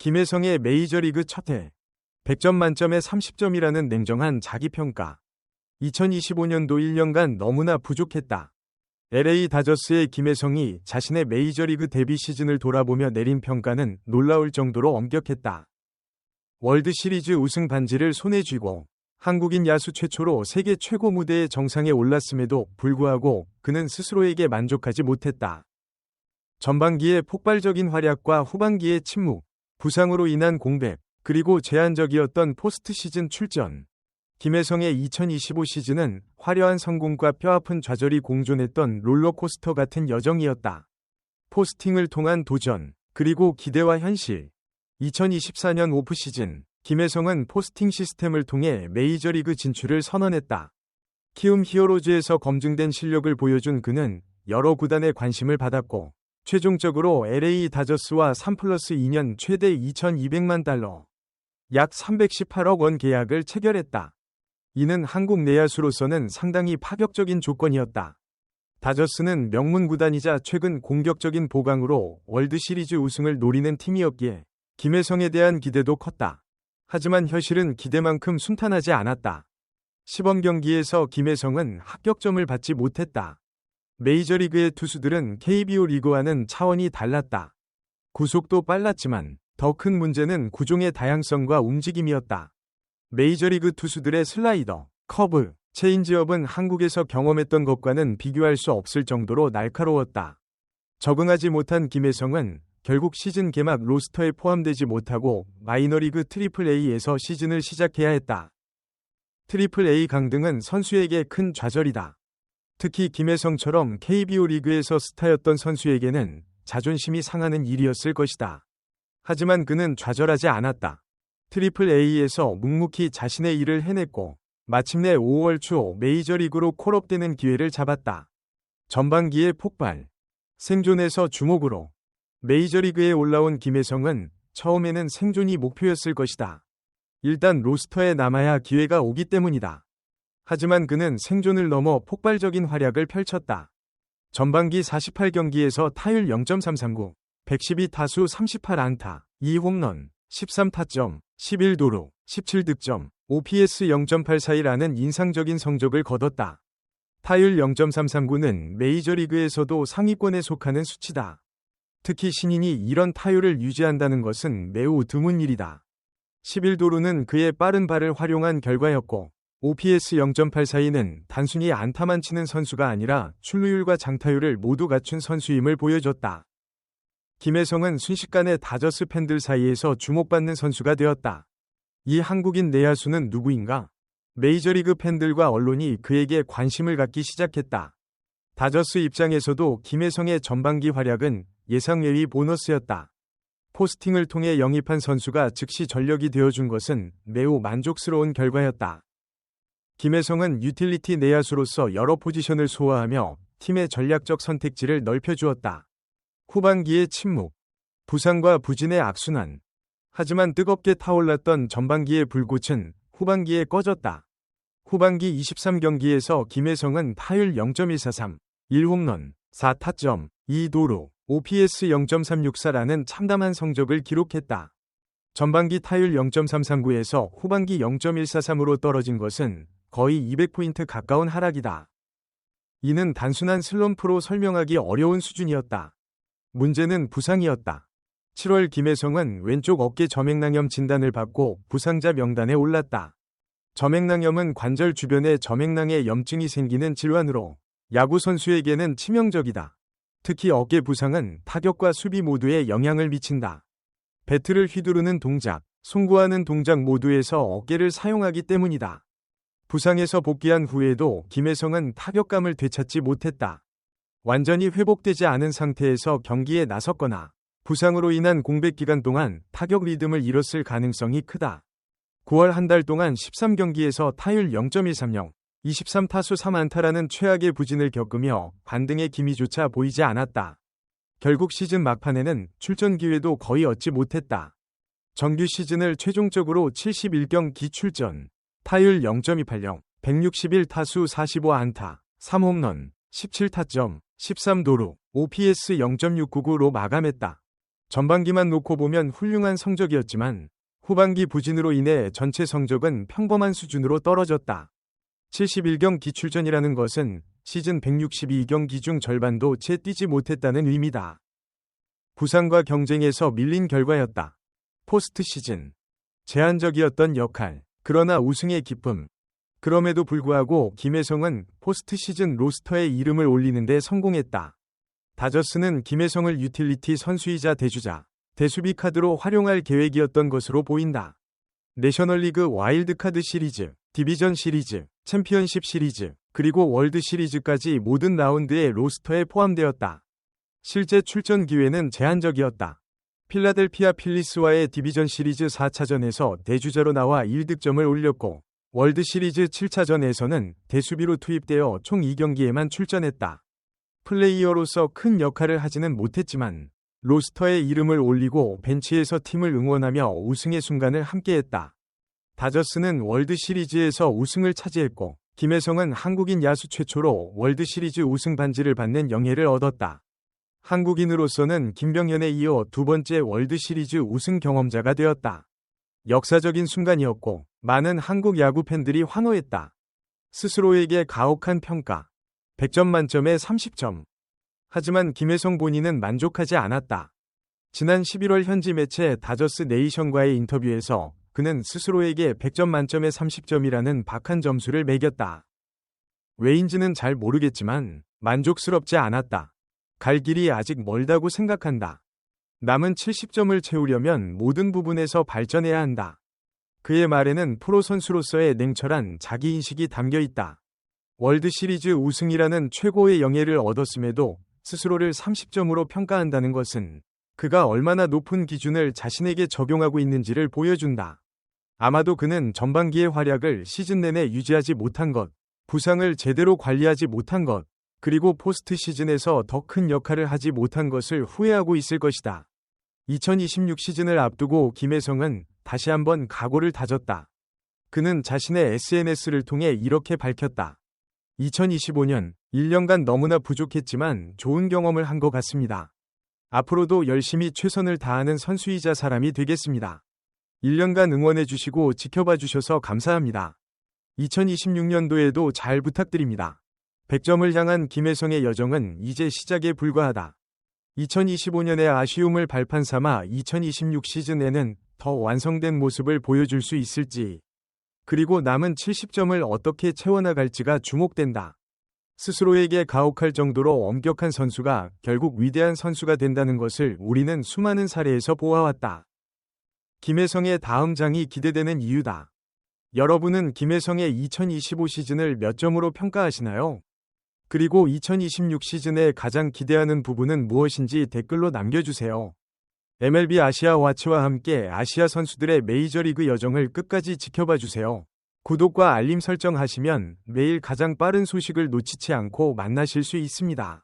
김혜성의 메이저리그 첫 해. 100점 만점에 30점이라는 냉정한 자기평가. 2025년도 1년간 너무나 부족했다. LA 다저스의 김혜성이 자신의 메이저리그 데뷔 시즌을 돌아보며 내린 평가는 놀라울 정도로 엄격했다. 월드시리즈 우승 반지를 손에 쥐고 한국인 야수 최초로 세계 최고 무대의 정상에 올랐음에도 불구하고 그는 스스로에게 만족하지 못했다. 전반기의 폭발적인 활약과 후반기의 침묵, 부상으로 인한 공백, 그리고 제한적이었던 포스트 시즌 출전. 김혜성의 2025 시즌은 화려한 성공과 뼈아픈 좌절이 공존했던 롤러코스터 같은 여정이었다. 포스팅을 통한 도전, 그리고 기대와 현실. 2024년 오프 시즌, 김혜성은 포스팅 시스템을 통해 메이저리그 진출을 선언했다. 키움 히어로즈에서 검증된 실력을 보여준 그는 여러 구단의 관심을 받았고, 최종적으로 LA 다저스와 3+2년 최대 2,200만 달러, 약 318억 원 계약을 체결했다. 이는 한국 내야수로서는 상당히 파격적인 조건이었다. 다저스는 명문 구단이자 최근 공격적인 보강으로 월드시리즈 우승을 노리는 팀이었기에 김혜성에 대한 기대도 컸다. 하지만 현실은 기대만큼 순탄하지 않았다. 시범 경기에서 김혜성은 합격점을 받지 못했다. 메이저리그의 투수들은 KBO 리그와는 차원이 달랐다. 구속도 빨랐지만 더 큰 문제는 구종의 다양성과 움직임이었다. 메이저리그 투수들의 슬라이더, 커브, 체인지업은 한국에서 경험했던 것과는 비교할 수 없을 정도로 날카로웠다. 적응하지 못한 김혜성은 결국 시즌 개막 로스터에 포함되지 못하고 마이너리그 AAA에서 시즌을 시작해야 했다. AAA 강등은 선수에게 큰 좌절이다. 특히 김혜성처럼 KBO 리그에서 스타였던 선수에게는 자존심이 상하는 일이었을 것이다. 하지만 그는 좌절하지 않았다. AAA에서 묵묵히 자신의 일을 해냈고 마침내 5월 초 메이저리그로 콜업되는 기회를 잡았다. 전반기의 폭발, 생존에서 주목으로. 메이저리그에 올라온 김혜성은 처음에는 생존이 목표였을 것이다. 일단 로스터에 남아야 기회가 오기 때문이다. 하지만 그는 생존을 넘어 폭발적인 활약을 펼쳤다. 전반기 48경기에서 타율 0.339, 112타수 38안타, 2홈런, 13타점, 11도루, 17득점, OPS 0.841라는 인상적인 성적을 거뒀다. 타율 0.339는 메이저리그에서도 상위권에 속하는 수치다. 특히 신인이 이런 타율을 유지한다는 것은 매우 드문 일이다. 11도루는 그의 빠른 발을 활용한 결과였고, OPS 0.842는 단순히 안타만 치는 선수가 아니라 출루율과 장타율을 모두 갖춘 선수임을 보여줬다. 김혜성은 순식간에 다저스 팬들 사이에서 주목받는 선수가 되었다. 이 한국인 내야수는 누구인가? 메이저리그 팬들과 언론이 그에게 관심을 갖기 시작했다. 다저스 입장에서도 김혜성의 전반기 활약은 예상 외의 보너스였다. 포스팅을 통해 영입한 선수가 즉시 전력이 되어준 것은 매우 만족스러운 결과였다. 김혜성은 유틸리티 내야수로서 여러 포지션을 소화하며 팀의 전략적 선택지를 넓혀주었다. 후반기의 침묵, 부상과 부진의 악순환. 하지만 뜨겁게 타올랐던 전반기의 불꽃은 후반기에 꺼졌다. 후반기 23경기에서 김혜성은 타율 0.143, 1홈런, 4타점, 2도루, OPS 0.364라는 참담한 성적을 기록했다. 전반기 타율 0.339에서 후반기 0.143으로 떨어진 것은 거의 200포인트 가까운 하락이다. 이는 단순한 슬럼프로 설명하기 어려운 수준이었다. 문제는 부상이었다. 7월 김혜성은 왼쪽 어깨 점액낭염 진단을 받고 부상자 명단에 올랐다. 점액낭염은 관절 주변에 점액낭에 염증이 생기는 질환으로 야구 선수에게는 치명적이다. 특히 어깨 부상은 타격과 수비 모두에 영향을 미친다. 배트를 휘두르는 동작, 송구하는 동작 모두에서 어깨를 사용하기 때문이다. 부상에서 복귀한 후에도 김혜성은 타격감을 되찾지 못했다. 완전히 회복되지 않은 상태에서 경기에 나섰거나 부상으로 인한 공백 기간 동안 타격 리듬을 잃었을 가능성이 크다. 9월 한 달 동안 13경기에서 타율 0.130, 23타수 3안타라는 최악의 부진을 겪으며 반등의 기미조차 보이지 않았다. 결국 시즌 막판에는 출전 기회도 거의 얻지 못했다. 정규 시즌을 최종적으로 71경기 출전, 타율 0.280, 161타수 45안타, 3홈런, 17타점, 13도루, OPS 0.699로 마감했다. 전반기만 놓고 보면 훌륭한 성적이었지만 후반기 부진으로 인해 전체 성적은 평범한 수준으로 떨어졌다. 71경기 출전이라는 것은 시즌 162경기 중 절반도 채 뛰지 못했다는 의미다. 부상과 경쟁에서 밀린 결과였다. 포스트 시즌. 제한적이었던 역할, 그러나 우승의 기쁨. 그럼에도 불구하고 김혜성은 포스트 시즌 로스터에 이름을 올리는 데 성공했다. 다저스는 김혜성을 유틸리티 선수이자 대주자, 대수비 카드로 활용할 계획이었던 것으로 보인다. 내셔널리그 와일드카드 시리즈, 디비전 시리즈, 챔피언십 시리즈, 그리고 월드 시리즈까지 모든 라운드의 로스터에 포함되었다. 실제 출전 기회는 제한적이었다. 필라델피아 필리스와의 디비전 시리즈 4차전에서 대주자로 나와 1득점을 올렸고 월드 시리즈 7차전에서는 대수비로 투입되어 총 2경기에만 출전했다. 플레이어로서 큰 역할을 하지는 못했지만 로스터에 이름을 올리고 벤치에서 팀을 응원하며 우승의 순간을 함께했다. 다저스는 월드 시리즈에서 우승을 차지했고 김혜성은 한국인 야수 최초로 월드 시리즈 우승 반지를 받는 영예를 얻었다. 한국인으로서는 김병현에 이어 두 번째 월드 시리즈 우승 경험자가 되었다. 역사적인 순간이었고 많은 한국 야구 팬들이 환호했다. 스스로에게 가혹한 평가. 100점 만점에 30점. 하지만 김혜성 본인은 만족하지 않았다. 지난 11월 현지 매체 다저스 네이션과의 인터뷰에서 그는 스스로에게 100점 만점에 30점이라는 박한 점수를 매겼다. 왜인지는 잘 모르겠지만 만족스럽지 않았다. 갈 길이 아직 멀다고 생각한다. 남은 70점을 채우려면 모든 부분에서 발전해야 한다. 그의 말에는 프로 선수로서의 냉철한 자기인식이 담겨 있다. 월드 시리즈 우승이라는 최고의 영예를 얻었음에도 스스로를 30점으로 평가한다는 것은 그가 얼마나 높은 기준을 자신에게 적용하고 있는지를 보여준다. 아마도 그는 전반기의 활약을 시즌 내내 유지하지 못한 것, 부상을 제대로 관리하지 못한 것, 그리고 포스트 시즌에서 더 큰 역할을 하지 못한 것을 후회하고 있을 것이다. 2026 시즌을 앞두고 김혜성은 다시 한번 각오를 다졌다. 그는 자신의 SNS를 통해 이렇게 밝혔다. 2025년 1년간 너무나 부족했지만 좋은 경험을 한 것 같습니다. 앞으로도 열심히 최선을 다하는 선수이자 사람이 되겠습니다. 1년간 응원해 주시고 지켜봐 주셔서 감사합니다. 2026년도에도 잘 부탁드립니다. 100점을 향한 김혜성의 여정은 이제 시작에 불과하다. 2025년의 아쉬움을 발판 삼아 2026 시즌에는 더 완성된 모습을 보여줄 수 있을지, 그리고 남은 70점을 어떻게 채워나갈지가 주목된다. 스스로에게 가혹할 정도로 엄격한 선수가 결국 위대한 선수가 된다는 것을 우리는 수많은 사례에서 보아왔다. 김혜성의 다음 장이 기대되는 이유다. 여러분은 김혜성의 2025 시즌을 몇 점으로 평가하시나요? 그리고 2026 시즌에 가장 기대하는 부분은 무엇인지 댓글로 남겨주세요. MLB 아시아 와치와 함께 아시아 선수들의 메이저리그 여정을 끝까지 지켜봐 주세요. 구독과 알림 설정하시면 매일 가장 빠른 소식을 놓치지 않고 만나실 수 있습니다.